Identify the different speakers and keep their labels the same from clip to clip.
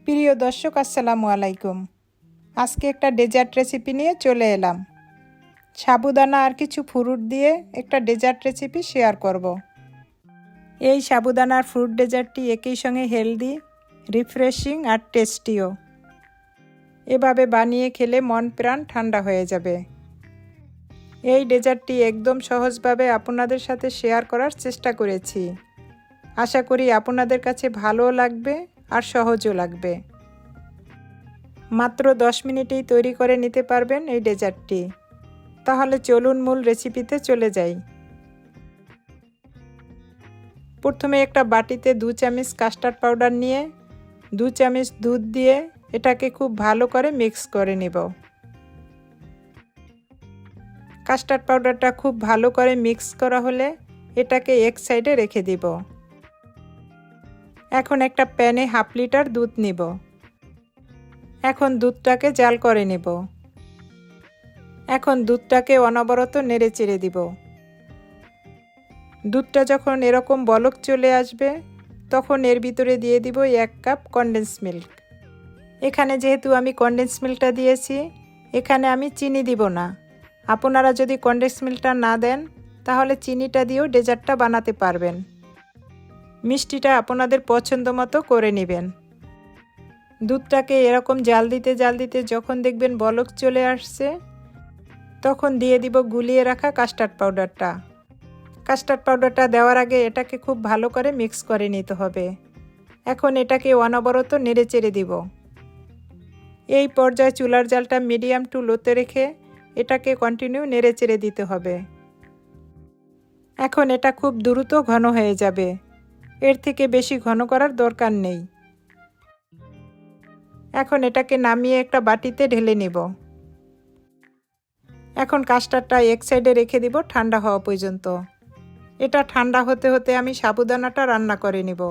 Speaker 1: প্রিয় দর্শক, আসসালামু আলাইকুম। আজকে একটা ডেজার্ট রেসিপি নিয়ে চলে এলাম। সাবুদানা আর কিছু ফ্রুট দিয়ে একটা ডেজার্ট রেসিপি শেয়ার করব। এই সাবুদানার ফ্রুট ডেজার্টটি একই সঙ্গে হেলদি, রিফ্রেশিং আর টেস্টিও। এভাবে বানিয়ে খেলে মন প্রাণ ঠান্ডা হয়ে যাবে। এই ডেজার্টটি একদম সহজভাবে আপনাদের সাথে শেয়ার করার চেষ্টা করেছি। আশা করি আপনাদের কাছে ভালোও লাগবে আর সহজও লাগবে। মাত্র 10 মিনিটেই তৈরি করে নিতে পারবেন এই ডেজার্টটি। তাহলে চলুন মূল রেসিপিতে চলে যাই। প্রথমে একটা বাটিতে 2 চামচ কাস্টার্ড পাউডার নিয়ে 2 চামচ দুধ দিয়ে এটাকে খুব ভালো করে মিক্স করে নেব। কাস্টার্ড পাউডারটা খুব ভালো করে মিক্স করা হলে এটাকে এক সাইডে রেখে দিব। এখন একটা প্যানে 1/2 লিটার দুধ নিব। এখন দুধটাকে জাল করে নেব। এখন দুধটাকে অনবরত নেড়ে চেড়ে দিব। দুধটা যখন এরকম বলক চলে আসবে তখন এর ভিতরে দিয়ে দিব 1 কাপ কনডেন্স মিল্ক। এখানে যেহেতু আমি কনডেন্স মিল্কটা দিয়েছি, এখানে আমি চিনি দিব না। আপনারা যদি কনডেন্স মিল্কটা না দেন তাহলে চিনিটা দিয়েও ডেজার্টটা বানাতে পারবেন। মিষ্টিটা আপনাদের পছন্দ মতো করে নেবেন। দুধটাকে এরকম জাল দিতে যখন দেখবেন বলক চলে আসছে তখন দিয়ে দিব গুলিয়ে রাখা কাস্টার্ড পাউডারটা। কাস্টার্ড পাউডারটা দেওয়ার আগে এটাকে খুব ভালো করে মিক্স করে নিতে হবে। এখন এটাকে অনবরত নেড়ে চেড়ে দিব। এই পর্যায়ে চুলার জালটা মিডিয়াম টু লোতে রেখে এটাকে কন্টিনিউ নেড়ে চেড়ে দিতে হবে। এখন এটা খুব দ্রুত ঘন হয়ে যাবে। এর থেকে বেশি ঘন করার দরকার নেই। এখন এটাকে নামিয়ে একটা বাটিতে ঢেলে নিব। এখন কাস্টার্ডটা এক সাইডে রেখে দিব ঠান্ডা হওয়া পর্যন্ত। এটা ঠান্ডা হতে হতে আমি সাবুদানাটা রান্না করে নিব।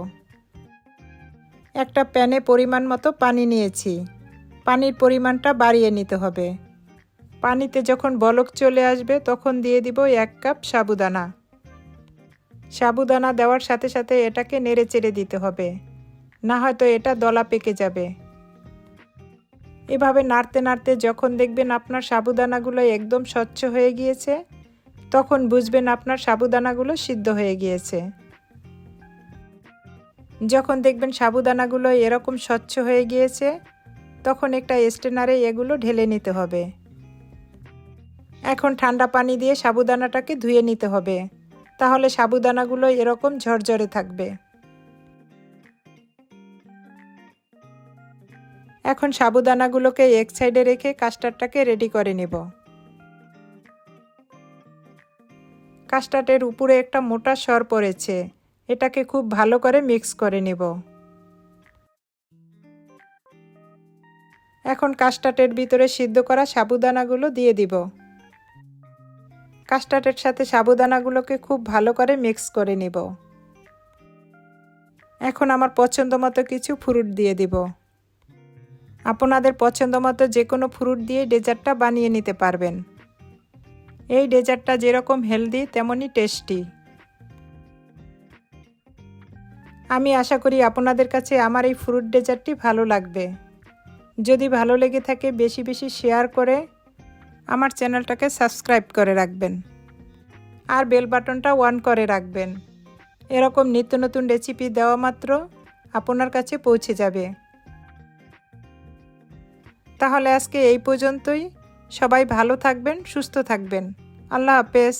Speaker 1: একটা প্যানে পরিমাণ মতো পানি নিয়েছি। পানির পরিমাণটা বাড়িয়ে নিতে হবে। পানিতে যখন বলক চলে আসবে তখন দিয়ে দিব 1 কাপ সাবুদানা। সাবুদানা দেওয়ার সাথে সাথে এটাকে নেড়ে চেড়ে দিতে হবে, না হয়তো এটা দলা পেকে যাবে। এভাবে নাড়তে নাড়তে যখন দেখবেন আপনার সাবুদানাগুলো একদম স্বচ্ছ হয়ে গিয়েছে তখন বুঝবেন আপনার সাবুদানাগুলো সিদ্ধ হয়ে গিয়েছে। যখন দেখবেন সাবুদানাগুলো এরকম স্বচ্ছ হয়ে গিয়েছে তখন একটা স্ট্রেনারে এগুলো ঢেলে নিতে হবে। এখন ঠান্ডা পানি দিয়ে সাবুদানাটাকে ধুয়ে নিতে হবে, তাহলে সাবুদানাগুলো এরকম ঝরঝরে থাকবে। এখন সাবুদানাগুলোকে এক সাইডে রেখে কাস্টার্ডটাকে রেডি করে নেব। কাস্টার্ডের উপরে একটা মোটা সর পড়েছে, এটাকে খুব ভালো করে মিক্স করে নেব। এখন কাস্টার্ডের ভিতরে সিদ্ধ করা সাবুদানাগুলো দিয়ে দিব। কাস্টার্ডের সাথে সাবুদানাগুলোকে খুব ভালো করে মিক্স করে নেব। এখন আমার পছন্দ মতো কিছু ফ্রুট দিয়ে দিব। আপনাদের পছন্দ মতো যে কোনো ফ্রুট দিয়ে ডেজার্টটা বানিয়ে নিতে পারবেন। এই ডেজার্টটা যেরকম হেলদি তেমনই টেস্টি। আমি আশা করি আপনাদের কাছে আমার এই ফ্রুট ডেজার্টটি ভালো লাগবে। যদি ভালো লেগে থাকে বেশি বেশি শেয়ার করে আমার চ্যানেলটাকে সাবস্ক্রাইব করে রাখবেন আর বেল বাটনটা অন করে রাখবেন। এরকম নিত্য নতুন রেসিপি দেওয়া মাত্র আপনার কাছে পৌঁছে যাবে। তাহলে আজকে এই পর্যন্তই। সবাই ভালো থাকবেন, সুস্থ থাকবেন। আল্লাহ হাফেজ।